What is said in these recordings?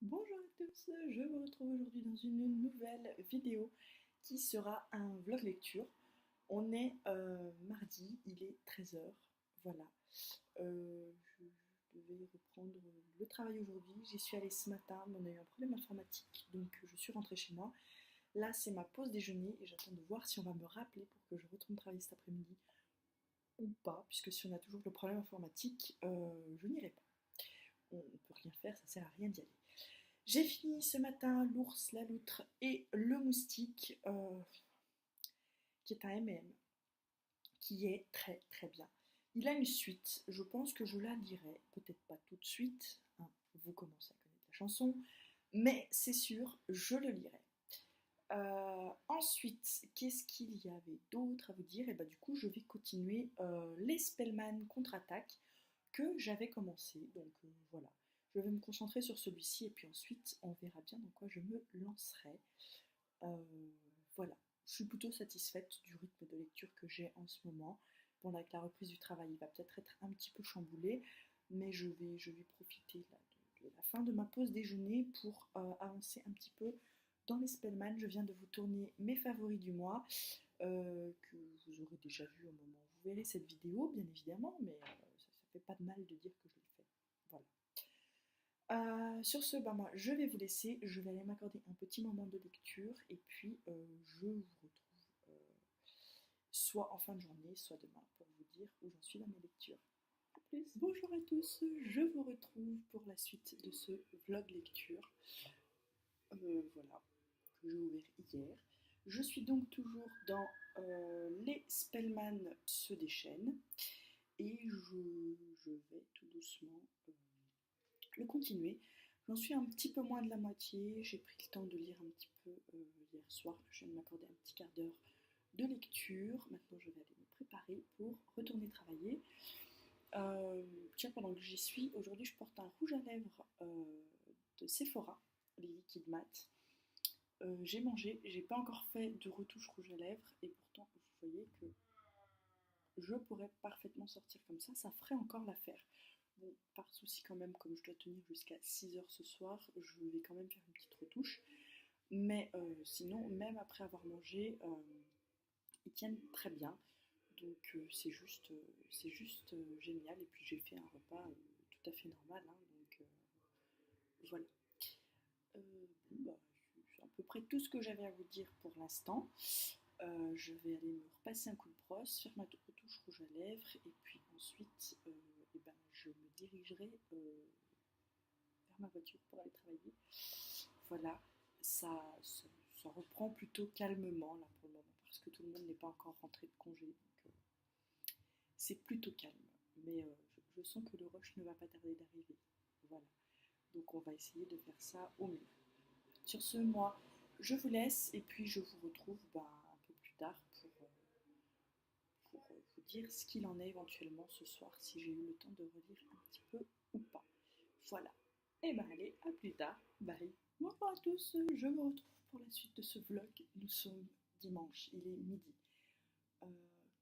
Bonjour à tous, je vous retrouve aujourd'hui dans une nouvelle vidéo qui sera un vlog lecture. On est mardi, il est 13 heures. Voilà. Je devais reprendre le travail aujourd'hui, j'y suis allée ce matin, mais on a eu un problème informatique, donc je suis rentrée chez moi. Là c'est ma pause déjeuner et j'attends de voir si on va me rappeler pour que je retourne travailler cet après-midi ou pas, puisque si on a toujours le problème informatique, je n'irai pas. On ne peut rien faire, ça sert à rien d'y aller. J'ai fini ce matin l'ours, la loutre et le moustique, qui est un M&M, qui est très très bien. Il a une suite, je pense que je la lirai, peut-être pas tout de suite, hein, vous commencez à connaître la chanson, mais c'est sûr, je le lirai. Ensuite, qu'est-ce qu'il y avait d'autre à vous dire? Et bah du coup, je vais continuer les Spellman contre-attaque que j'avais commencé. Donc voilà, je vais me concentrer sur celui-ci et puis ensuite on verra bien dans quoi je me lancerai. Voilà, je suis plutôt satisfaite du rythme de lecture que j'ai en ce moment. Bon, avec la reprise du travail, il va peut-être être un petit peu chamboulé, mais je vais profiter là, de la fin de ma pause déjeuner pour avancer un petit peu dans les Spellman. Je viens de vous tourner mes favoris du mois, que vous aurez déjà vu au moment où vous verrez cette vidéo, bien évidemment, mais ça ne fait pas de mal de dire que je l'ai fait. Voilà. Sur ce, bah moi, je vais vous laisser. Je vais aller m'accorder un petit moment de lecture et puis je vous retrouve soit en fin de journée, soit demain pour vous dire où j'en suis dans mes lectures. A plus. Bonjour à tous, je vous retrouve pour la suite de ce vlog lecture. Voilà, que j'ai ouvert hier. Je suis donc toujours dans Les Spellman se déchaînent et je vais tout doucement le continuer. J'en suis un petit peu moins de la moitié, j'ai pris le temps de lire un petit peu hier soir, je viens de m'accorder un petit quart d'heure de lecture. Maintenant je vais aller me préparer pour retourner travailler. Tiens, pendant que j'y suis, aujourd'hui je porte un rouge à lèvres de Sephora, les liquides mat. J'ai mangé, j'ai pas encore fait de retouche rouge à lèvres et pourtant vous voyez que je pourrais parfaitement sortir comme ça ferait encore l'affaire. Bon, par souci quand même, comme je dois tenir jusqu'à 6 heures ce soir, je vais quand même faire une petite retouche. Mais sinon, même après avoir mangé, ils tiennent très bien. Donc c'est juste génial. Et puis j'ai fait un repas tout à fait normal, hein, donc voilà. Bon, bah, c'est à peu près tout ce que j'avais à vous dire pour l'instant. Je vais aller me repasser un coup de brosse, faire ma retouche rouge à lèvres et puis ensuite eh ben, je me dirigerai vers ma voiture pour aller travailler. Voilà, ça reprend plutôt calmement là pour le moment parce que tout le monde n'est pas encore rentré de congé. Donc, c'est plutôt calme, mais je sens que le rush ne va pas tarder d'arriver. Voilà, donc on va essayer de faire ça au mieux. Sur ce, moi, je vous laisse et puis je vous retrouve un peu plus tard pour vous dire ce qu'il en est éventuellement ce soir si j'ai eu le temps de relire un petit peu ou pas. Voilà. Et ben allez, à plus tard. Bye. Bonjour à tous, je vous retrouve pour la suite de ce vlog. Nous sommes dimanche, il est midi. Euh,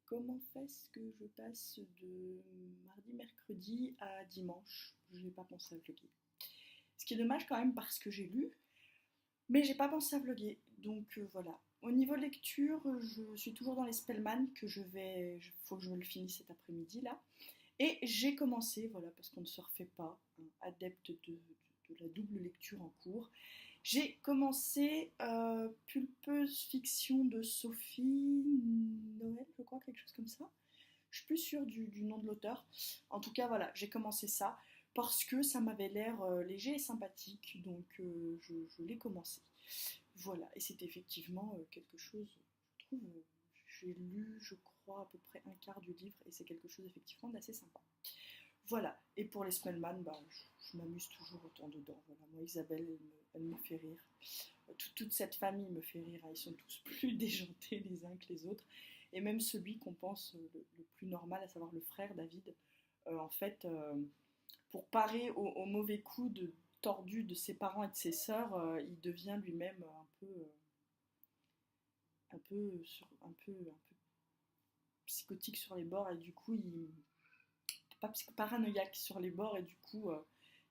Comment fait-ce que je passe de mardi, mercredi à dimanche? Je n'ai pas pensé à vlogger. Ce qui est dommage quand même parce que j'ai lu, mais j'ai pas pensé à vlogger. Donc voilà. Au niveau lecture, je suis toujours dans les Spellman que faut que je me le finisse cet après-midi là. Et j'ai commencé, voilà, parce qu'on ne se refait pas, hein, adepte de la double lecture en cours. J'ai commencé Pulpeuse Fiction de Sophie Noël, je crois, quelque chose comme ça. Je suis plus sûre du nom de l'auteur. En tout cas, voilà, j'ai commencé ça parce que ça m'avait l'air léger et sympathique, donc je l'ai commencé. Voilà, et c'est effectivement quelque chose, je trouve, j'ai lu, je crois, à peu près un quart du livre, et c'est quelque chose effectivement d'assez sympa. Voilà, et pour les Spellman, je m'amuse toujours autant dedans. Voilà, moi Isabelle, elle me fait rire. Toute cette famille me fait rire, hein. Ils sont tous plus déjantés les uns que les autres. Et même celui qu'on pense le plus normal, à savoir le frère David, en fait, pour parer au mauvais coup de tordu de ses parents et de ses sœurs, il devient lui-même un peu psychotique sur les bords et du coup, pas paranoïaque sur les bords et du coup,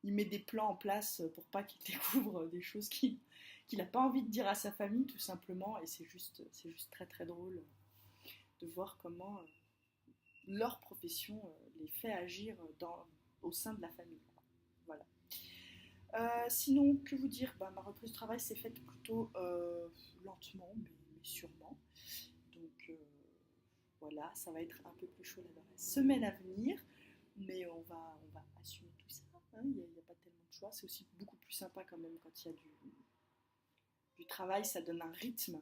il met des plans en place pour pas qu'il découvre des choses qu'il n'a pas envie de dire à sa famille, tout simplement. Et c'est juste très très drôle de voir comment leur profession les fait agir au sein de la famille. Voilà. Sinon, que vous dire, ma reprise de travail s'est faite plutôt lentement, mais sûrement. Donc voilà, ça va être un peu plus chaud dans la semaine à venir, mais on va assumer tout ça. Hein, il n'y a pas tellement de choix. C'est aussi beaucoup plus sympa quand même quand il y a du travail, ça donne un rythme.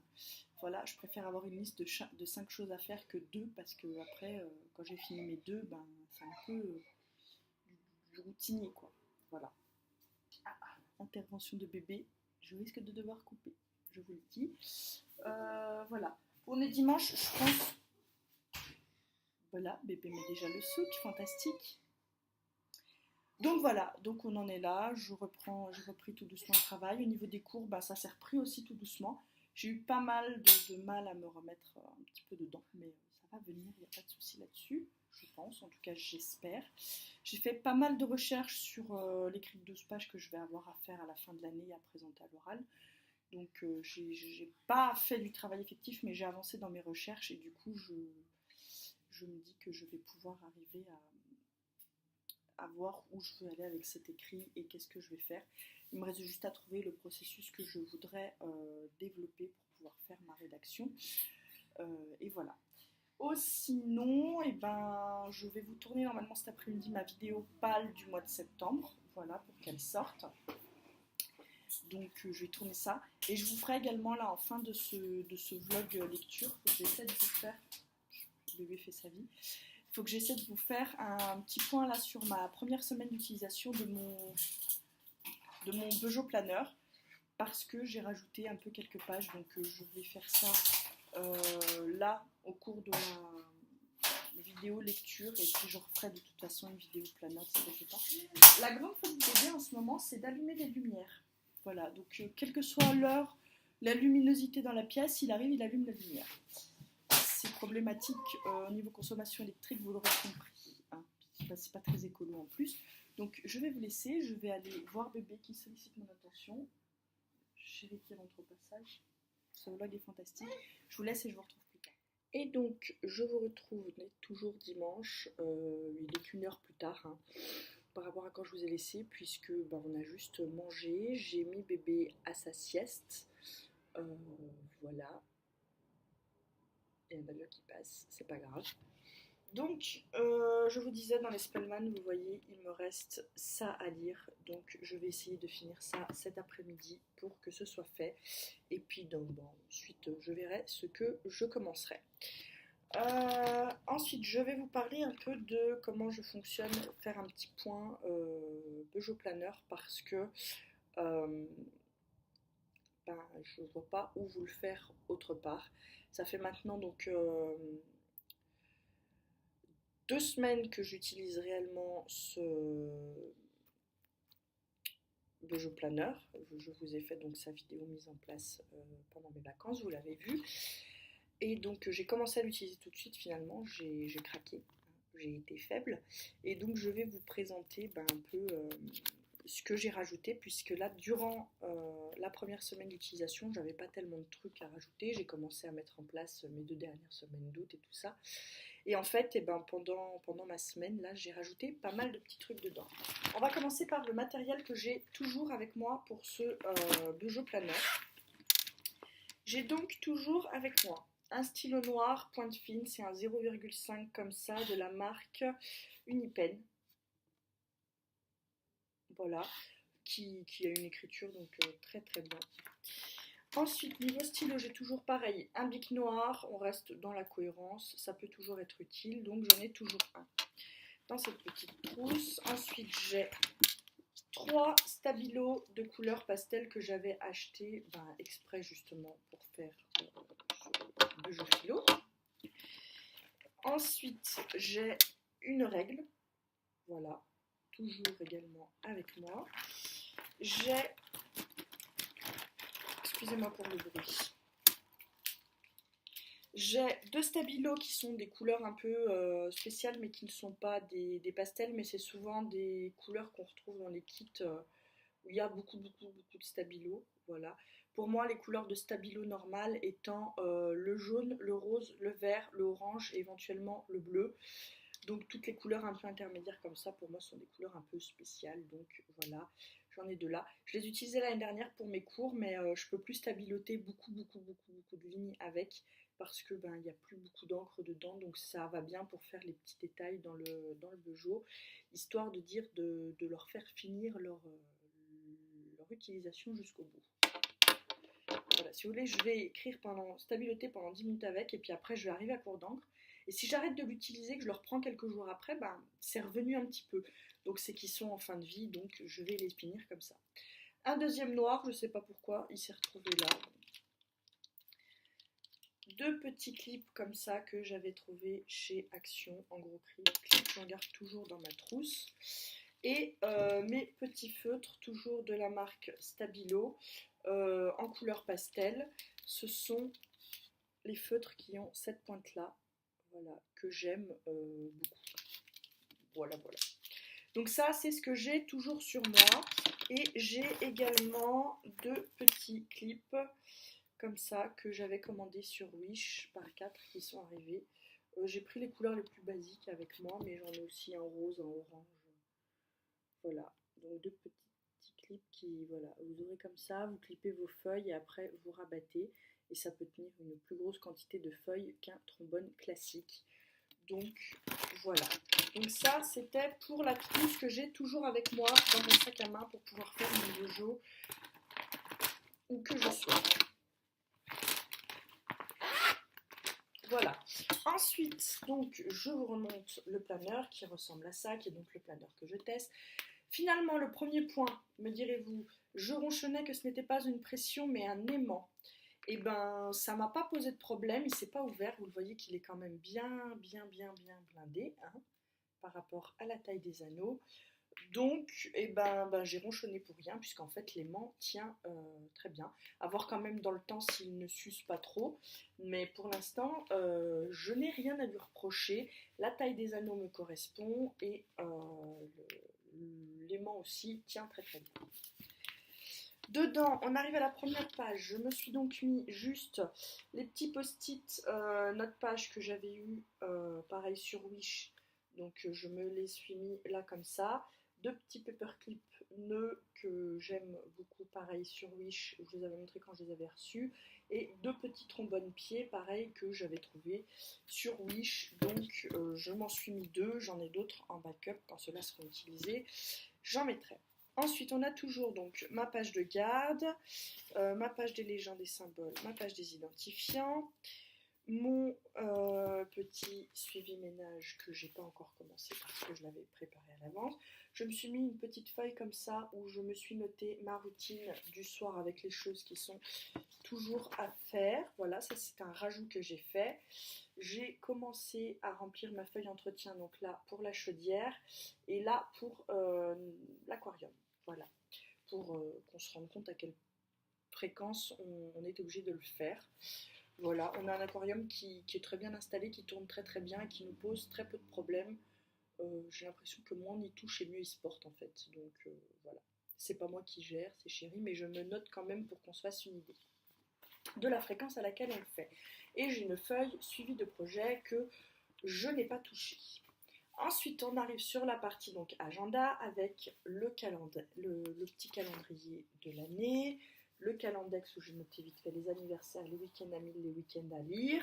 Voilà, je préfère avoir une liste de 5 choses à faire que 2 parce que après, quand j'ai fini mes 2, c'est un peu du routinier, quoi. Voilà. Intervention de bébé, je risque de devoir couper, je vous le dis. Voilà. On est dimanche, je pense. Voilà, bébé met déjà le souk, fantastique. Donc voilà, donc on en est là, j'ai repris tout doucement le travail. Au niveau des cours, ça s'est repris aussi tout doucement. J'ai eu pas mal de mal à me remettre un petit peu dedans, mais ça va venir, il n'y a pas de souci là-dessus, je pense, en tout cas j'espère. J'ai fait pas mal de recherches sur l'écrit de 12 pages que je vais avoir à faire à la fin de l'année à présenter à l'oral. Donc j'ai pas fait du travail effectif, mais j'ai avancé dans mes recherches et du coup je me dis que je vais pouvoir arriver à voir où je veux aller avec cet écrit et qu'est-ce que je vais faire. Il me reste juste à trouver le processus que je voudrais développer pour pouvoir faire ma rédaction. Et voilà. Sinon, je vais vous tourner normalement cet après-midi ma vidéo pâle du mois de septembre. Voilà, pour qu'elle sorte. Donc je vais tourner ça. Et je vous ferai également là en fin de ce vlog lecture. Faut que j'essaie de vous faire. Le bébé fait sa vie. Il faut que j'essaie de vous faire un petit point là sur ma première semaine d'utilisation de mon Peugeot Planner parce que j'ai rajouté un peu quelques pages, donc je vais faire ça là au cours de ma vidéo lecture et puis je referai de toute façon une vidéo planner si je ne sais pas. La grande faute du bébé en ce moment, c'est d'allumer les lumières. Voilà, donc quelle que soit l'heure, la luminosité dans la pièce, il arrive, il allume la lumière. C'est problématique au niveau consommation électrique, vous l'aurez compris. Hein. C'est pas très écolo en plus. Donc je vais vous laisser, je vais aller voir bébé qui sollicite mon attention. Chérie qui rentre au passage. Ce vlog est fantastique. Je vous laisse et je vous retrouve plus tard. Et donc je vous retrouve toujours dimanche. Il est qu'une heure plus tard hein, par rapport à quand je vous ai laissé, puisque on a juste mangé. J'ai mis bébé à sa sieste. Voilà. Il y a un avion qui passe, c'est pas grave. Donc, je vous disais, dans les Spellman, vous voyez, il me reste ça à lire. Donc, je vais essayer de finir ça cet après-midi pour que ce soit fait. Et puis, donc, ensuite, je verrai ce que je commencerai. Ensuite, je vais vous parler un peu de comment je fonctionne, faire un petit point Peugeot Planner parce que je ne vois pas où vous le faire autre part. Ça fait maintenant donc 2 semaines que j'utilise réellement ce Peugeot Planner. Je vous ai fait donc sa vidéo mise en place pendant mes vacances, vous l'avez vu. Et donc j'ai commencé à l'utiliser tout de suite finalement, j'ai craqué, j'ai été faible. Et donc je vais vous présenter un peu ce que j'ai rajouté, puisque là durant la première semaine d'utilisation j'avais pas tellement de trucs à rajouter. J'ai commencé à mettre en place mes 2 dernières semaines d'août et tout ça, et en fait pendant ma semaine là j'ai rajouté pas mal de petits trucs dedans. On va commencer par le matériel que j'ai toujours avec moi pour ce Peugeot Planner. J'ai donc toujours avec moi un stylo noir pointe fine, c'est un 0,5 comme ça de la marque Unipen. Voilà, qui a une écriture donc très très bien. Ensuite, niveau stylo, j'ai toujours pareil, un bic noir, on reste dans la cohérence, ça peut toujours être utile, donc j'en ai toujours un dans cette petite trousse. Ensuite, j'ai 3 stabilos de couleur pastel que j'avais acheté exprès justement pour faire ce Peugeot philo. Ensuite, j'ai une règle, voilà, toujours également avec moi. J'ai, excusez-moi pour le bruit, J'ai deux stabilos qui sont des couleurs un peu spéciales mais qui ne sont pas des pastels, mais c'est souvent des couleurs qu'on retrouve dans les kits où il y a beaucoup de stabilos. Voilà. Pour moi, les couleurs de stabilo normales étant le jaune, le rose, le vert, le orange et éventuellement le bleu. Donc toutes les couleurs un peu intermédiaires comme ça, pour moi, sont des couleurs un peu spéciales. Donc voilà, j'en ai deux là. Je les utilisais l'année dernière pour mes cours, mais je peux plus stabiloter beaucoup de lignes avec parce que ben il n'y a plus beaucoup d'encre dedans, donc ça va bien pour faire les petits détails dans le Bejo, histoire de dire de leur faire finir leur utilisation jusqu'au bout. Voilà, si vous voulez, je vais écrire stabiloter pendant 10 minutes avec, et puis après je vais arriver à court d'encre. Et si j'arrête de l'utiliser, que je le reprends quelques jours après, ben, c'est revenu un petit peu. Donc c'est qu'ils sont en fin de vie, donc je vais les finir comme ça. Un deuxième noir, je ne sais pas pourquoi, il s'est retrouvé là. Deux petits clips comme ça que j'avais trouvé chez Action, en gros clips, j'en garde toujours dans ma trousse. Et mes petits feutres, toujours de la marque Stabilo, en couleur pastel. Ce sont les feutres qui ont cette pointe là, voilà, que j'aime beaucoup. Voilà. Donc ça, c'est ce que j'ai toujours sur moi. Et j'ai également deux petits clips comme ça que j'avais commandés sur Wish par 4 qui sont arrivés. J'ai pris les couleurs les plus basiques avec moi, mais j'en ai aussi un rose, un orange. Voilà, donc deux petits clips qui, voilà, vous aurez comme ça, vous clippez vos feuilles et après vous rabattez. Et ça peut tenir une plus grosse quantité de feuilles qu'un trombone classique. Donc voilà. Donc ça, c'était pour la trousse que j'ai toujours avec moi dans mon sac à main pour pouvoir faire mon dojo où que je sois. Voilà. Ensuite, donc, je vous remonte le planeur qui ressemble à ça, qui est donc le planeur que je teste. Finalement, le premier point, me direz-vous, je ronchonnais que ce n'était pas une pression mais un aimant. Et ben, ça m'a pas posé de problème, il s'est pas ouvert. Vous le voyez qu'il est quand même bien blindé hein, par rapport à la taille des anneaux. Donc, j'ai ronchonné pour rien, puisqu'en fait l'aimant tient très bien. À voir quand même dans le temps s'il ne s'use pas trop. Mais pour l'instant, je n'ai rien à lui reprocher. La taille des anneaux me correspond et l'aimant aussi tient très bien. Dedans, on arrive à la première page. Je me suis donc mis juste les petits post-it note page que j'avais eu pareil sur Wish. Donc je me les suis mis là comme ça. Deux petits paperclip nœuds que j'aime beaucoup, pareil sur Wish, je vous avais montré quand je les avais reçus. Et deux petits trombones pieds, pareil, que j'avais trouvé sur Wish. Donc je m'en suis mis deux, j'en ai d'autres en backup quand ceux-là seront utilisés. J'en mettrai. Ensuite, on a toujours donc ma page de garde, ma page des légendes et symboles, ma page des identifiants, mon petit suivi ménage que j'ai pas encore commencé parce que je l'avais préparé à l'avance. Je me suis mis une petite feuille comme ça où je me suis noté ma routine du soir avec les choses qui sont toujours à faire. Voilà, ça c'est un rajout que j'ai fait. J'ai commencé à remplir ma feuille d'entretien, donc là pour la chaudière et là pour l'aquarium. Voilà, pour qu'on se rende compte à quelle fréquence on est obligé de le faire. Voilà, on a un aquarium qui est très bien installé, qui tourne très bien et qui nous pose très peu de problèmes. J'ai l'impression que moins on y touche et mieux il se porte en fait. Donc voilà, c'est pas moi qui gère, c'est Chéri, mais je me note quand même pour qu'on se fasse une idée de la fréquence à laquelle on le fait. Et j'ai une feuille suivie de projet que je n'ai pas touchée. Ensuite, on arrive sur la partie donc agenda avec le petit calendrier de l'année, le calendex où j'ai noté vite fait les anniversaires, les week-ends à 1000, les week-ends à lire.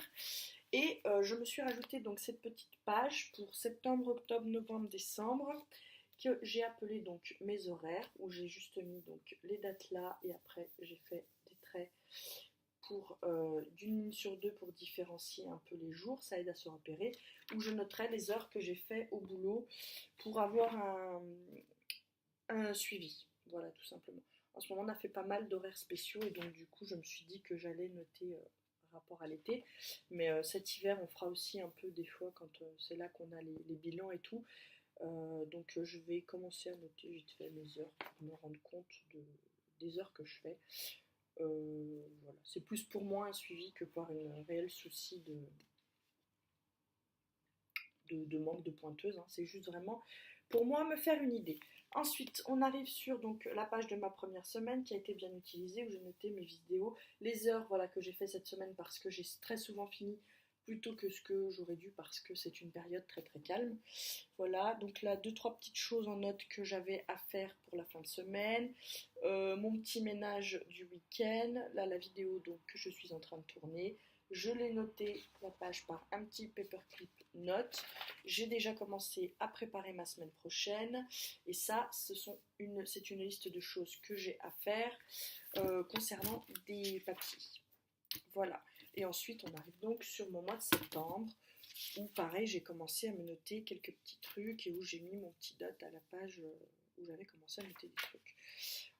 Et je me suis rajouté donc cette petite page pour septembre, octobre, novembre, décembre que j'ai appelé donc mes horaires où j'ai juste mis donc les dates là et après j'ai fait des traits pour d'une ligne sur deux pour différencier un peu les jours, ça aide à se repérer, où je noterai les heures que j'ai fait au boulot pour avoir un suivi, voilà tout simplement. En ce moment on a fait pas mal d'horaires spéciaux et donc du coup je me suis dit que j'allais noter rapport à l'été, mais cet hiver on fera aussi un peu des fois quand c'est là qu'on a les bilans et tout, donc je vais commencer à noter vite fait mes heures pour me rendre compte des heures que je fais. Voilà. C'est plus pour moi un suivi que par un réel souci de manque de pointeuse, hein. C'est juste vraiment pour moi me faire une idée. Ensuite, on arrive sur donc, la page de ma première semaine qui a été bien utilisée, où j'ai noté mes vidéos, les heures voilà, que j'ai fait cette semaine parce que j'ai très souvent fini plutôt que ce que j'aurais dû parce que c'est une période très très calme. Voilà, donc là, deux, trois petites choses en note que j'avais à faire pour la fin de semaine. Mon petit ménage du week-end, là la vidéo donc, que je suis en train de tourner. Je l'ai noté la page par un petit paperclip note. J'ai déjà commencé à préparer ma semaine prochaine. Et ça, c'est une liste de choses que j'ai à faire concernant des papiers. Voilà. Et ensuite, on arrive donc sur mon mois de septembre, où pareil, j'ai commencé à me noter quelques petits trucs et où j'ai mis mon petit dot à la page où j'avais commencé à noter des trucs.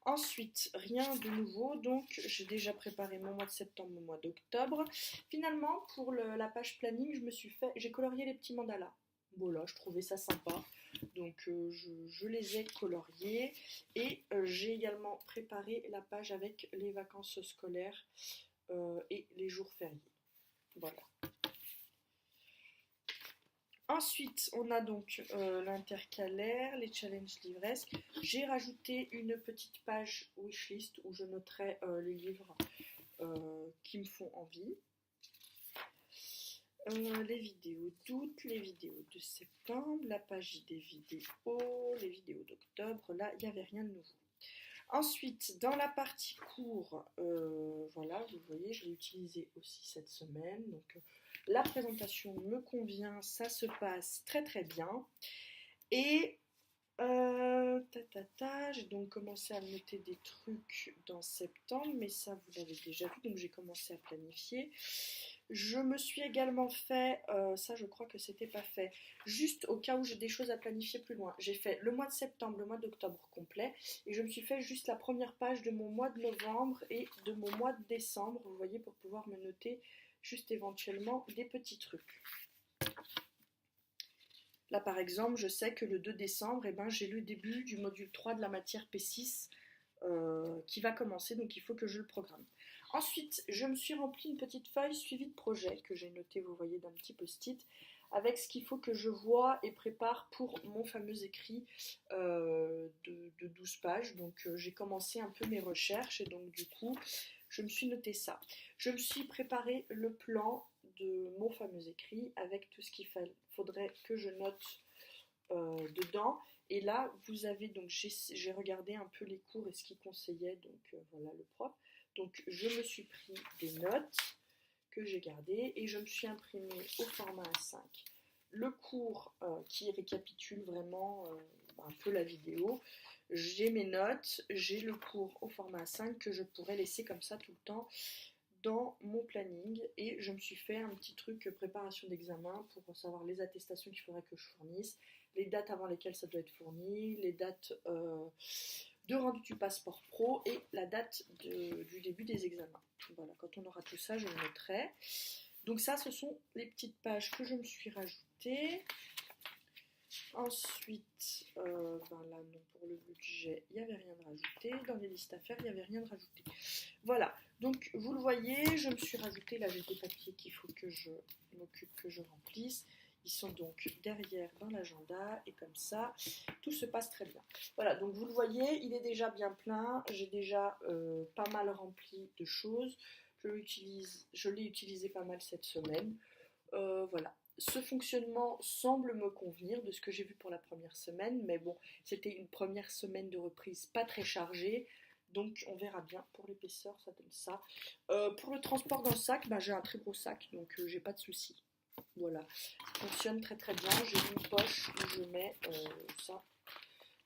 Ensuite, rien de nouveau, donc j'ai déjà préparé mon mois de septembre, mon mois d'octobre. Finalement, pour la page planning, j'ai colorié les petits mandalas. Voilà, je trouvais ça sympa, donc je les ai coloriés. Et j'ai également préparé la page avec les vacances scolaires et les jours fériés. Voilà. Ensuite, on a donc l'intercalaire, les challenges livresques. J'ai rajouté une petite page wishlist où je noterai les livres qui me font envie. Les vidéos d'août, les vidéos de septembre, la page des vidéos, les vidéos d'octobre. Là, il n'y avait rien de nouveau. Ensuite, dans la partie cours, voilà, vous voyez, je l'ai utilisé aussi cette semaine. Donc, la présentation me convient, ça se passe très très bien. Et j'ai donc commencé à noter des trucs dans septembre, mais ça vous l'avez déjà vu, donc j'ai commencé à planifier. Je me suis également fait, ça je crois que c'était pas fait, juste au cas où j'ai des choses à planifier plus loin. J'ai fait le mois de septembre, le mois d'octobre complet, et je me suis fait juste la première page de mon mois de novembre et de mon mois de décembre, vous voyez, pour pouvoir me noter juste éventuellement des petits trucs. Là par exemple, je sais que le 2 décembre, j'ai le début du module 3 de la matière P6 qui va commencer, donc il faut que je le programme. Ensuite, je me suis rempli une petite feuille suivie de projet que j'ai noté, vous voyez, d'un petit post-it, avec ce qu'il faut que je vois et prépare pour mon fameux écrit de 12 pages. Donc j'ai commencé un peu mes recherches et donc du coup, je me suis noté ça. Je me suis préparé le plan de mon fameux écrit avec tout ce qu'il faudrait que je note dedans. Et là, vous avez donc, j'ai regardé un peu les cours et ce qu'il conseillait, donc voilà le prof. Donc je me suis pris des notes que j'ai gardées et je me suis imprimé au format A5 le cours qui récapitule vraiment un peu la vidéo. J'ai mes notes, j'ai le cours au format A5 que je pourrais laisser comme ça tout le temps dans mon planning et je me suis fait un petit truc préparation d'examen pour savoir les attestations qu'il faudrait que je fournisse, les dates avant lesquelles ça doit être fourni, les dates de rendu du passeport pro et la date du début des examens. Voilà, quand on aura tout ça, je le noterai. Donc ça, ce sont les petites pages que je me suis rajoutées. Ensuite, là, non, pour le budget, il n'y avait rien de rajouté. Dans les listes à faire, il n'y avait rien de rajouté. Voilà, donc vous le voyez, je me suis rajouté là, j'ai des papiers qu'il faut que je m'occupe, que je remplisse. Ils sont donc derrière dans l'agenda et comme ça, tout se passe très bien. Voilà, donc vous le voyez, il est déjà bien plein. J'ai déjà pas mal rempli de choses. Je l'ai utilisé pas mal cette semaine. Voilà. Ce fonctionnement semble me convenir de ce que j'ai vu pour la première semaine, mais bon, c'était une première semaine de reprise pas très chargée, donc on verra bien. Pour l'épaisseur, ça donne ça. Pour le transport dans le sac, j'ai un très gros sac, donc j'ai pas de soucis. Voilà, ça fonctionne très très bien. J'ai une poche où je mets ça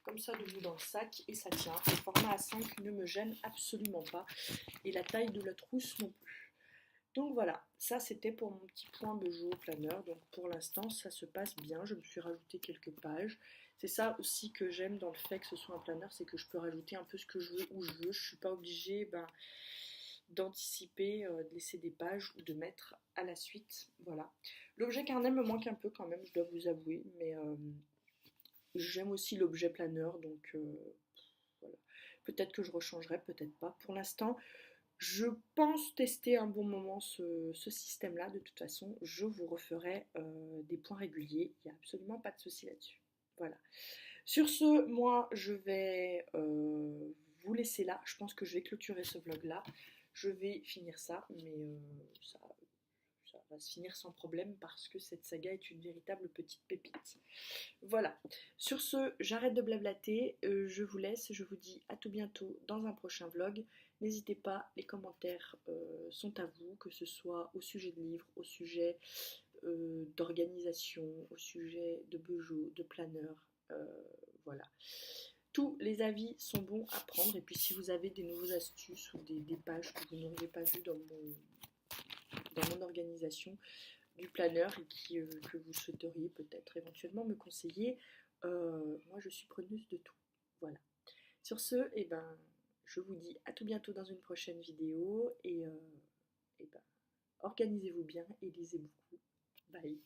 comme ça debout dans le sac et ça tient. Le format A5 ne me gêne absolument pas et la taille de la trousse non plus. Donc voilà, ça c'était pour mon petit point Bejo planeur. Donc pour l'instant ça se passe bien, je me suis rajouté quelques pages. C'est ça aussi que j'aime dans le fait que ce soit un planeur, c'est que je peux rajouter un peu ce que je veux où je veux. Je ne suis pas obligée d'anticiper, de laisser des pages ou de mettre à la suite. Voilà. L'objet carnet me manque un peu quand même, je dois vous avouer, mais j'aime aussi l'objet planeur, donc voilà. Peut-être que je rechangerai, peut-être pas. Pour l'instant, Je pense tester un bon moment ce système-là. De toute façon, je vous referai des points réguliers. Il n'y a absolument pas de souci là-dessus. Voilà. Sur ce, moi, je vais vous laisser là. Je pense que je vais clôturer ce vlog-là. Je vais finir ça, mais ça va se finir sans problème parce que cette saga est une véritable petite pépite. Voilà. Sur ce, j'arrête de blablater, je vous laisse, je vous dis à tout bientôt dans un prochain vlog. N'hésitez pas, les commentaires sont à vous, que ce soit au sujet de livres, au sujet d'organisation, au sujet de bijoux, de planeurs, voilà. Tous les avis sont bons à prendre et puis si vous avez des nouvelles astuces ou des pages que vous n'auriez pas vues dans mon organisation du planeur et que vous souhaiteriez peut-être éventuellement me conseiller, moi je suis preneuse de tout. Voilà. Sur ce, eh ben, je vous dis à tout bientôt dans une prochaine vidéo et ben, organisez-vous bien et lisez beaucoup. Bye.